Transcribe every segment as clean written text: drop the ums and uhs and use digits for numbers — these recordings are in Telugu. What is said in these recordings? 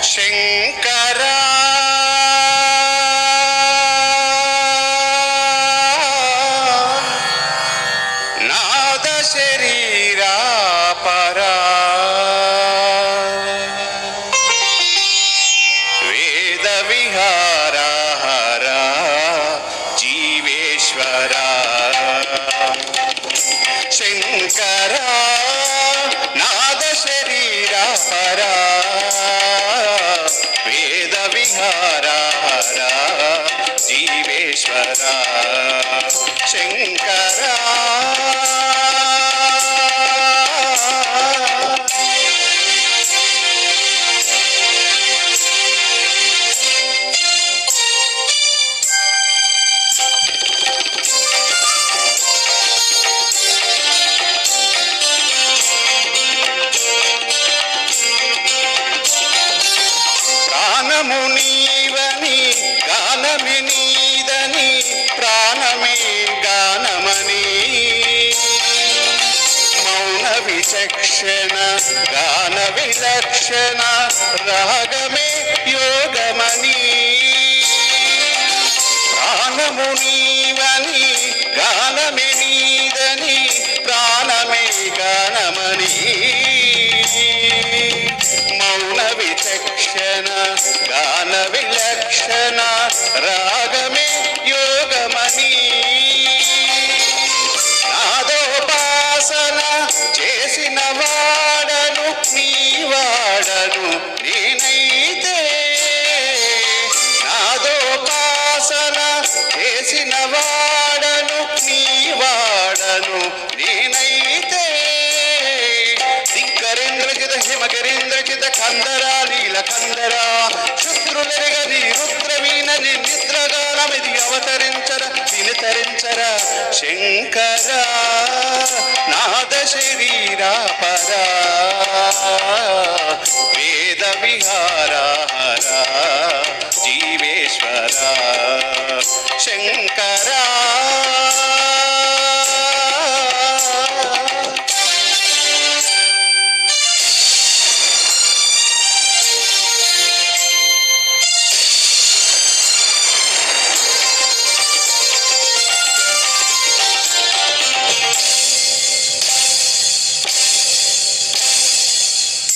శంకరా నాద శరీరా పరా వేద విహారా హరా జీవేశ్వరా శంకరా నాద శరీరా పరా వేద విహారా హరా జీవేశ్వరా శంకరా ప్రాణము నీవని గానమే నీదని ప్రాణమే గానమని మౌన విచక్షణ గాన విలక్షణ రాగమే యోగమని ప్రాణము నీవని గానమే నీదని ప్రాణమే గానమని మౌన విచక్షణ గాన విలక్షణ రాగమే యోగమని నాదోపాసన చేసిన వాడను నీ వాడను నేనైతే నాదోపాసన చేసిన వాడను నీ వాడను నేనైతే దిక్కరేంద్రజిత హిమకరేంద్రజిత కందరా నీల కందరా శుద్రులెరగని రుద్రవీనని నిద్రగానమిది అవతరించర వినితరించరా శంకరా నాద శరీరా పరా వేద విహారా హరా జీవేశ్వరా శంకరా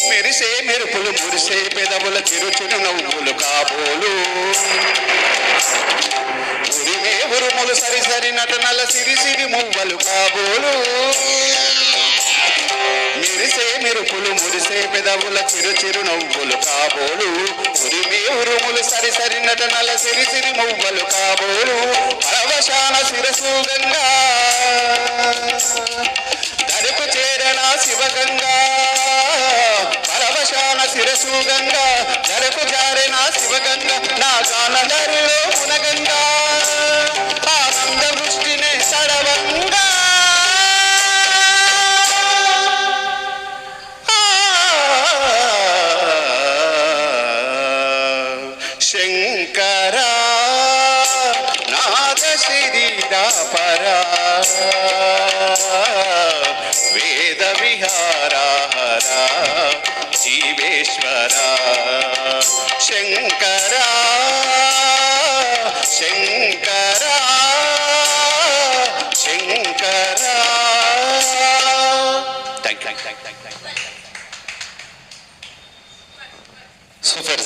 మెరిసే మెరుపులు మురిసే పెదవుల చిరుచిరు నవ్వులు కాబోలు ఉరిమే ఉరుములు సరి సరి నటనల సిరి సిరి మువ్వలు కాబోలు మెరిసే మెరుపులు మురిసే పెదవుల చిరుచిరు నవ్వులు కాబోలు ఉరిమే ఉరుములు సరి సరి నటనల సిరి సిరి మువ్వలు కాబోలు పరవశాన శిరసు గంగా దరకు చేరన శివగంగా పరవశాన శిరసు గంగా దరకు జారెన శివగంగా నా గానధరిలో మునగంగా ఆనంద వృష్టినే సడవంగా శంకరా నాద శరీరా పరా వేద విహారా హరా జీవేశ్వరా శంకరా శంకరా శంకరా థ్యాంక్ యూ సూపర్.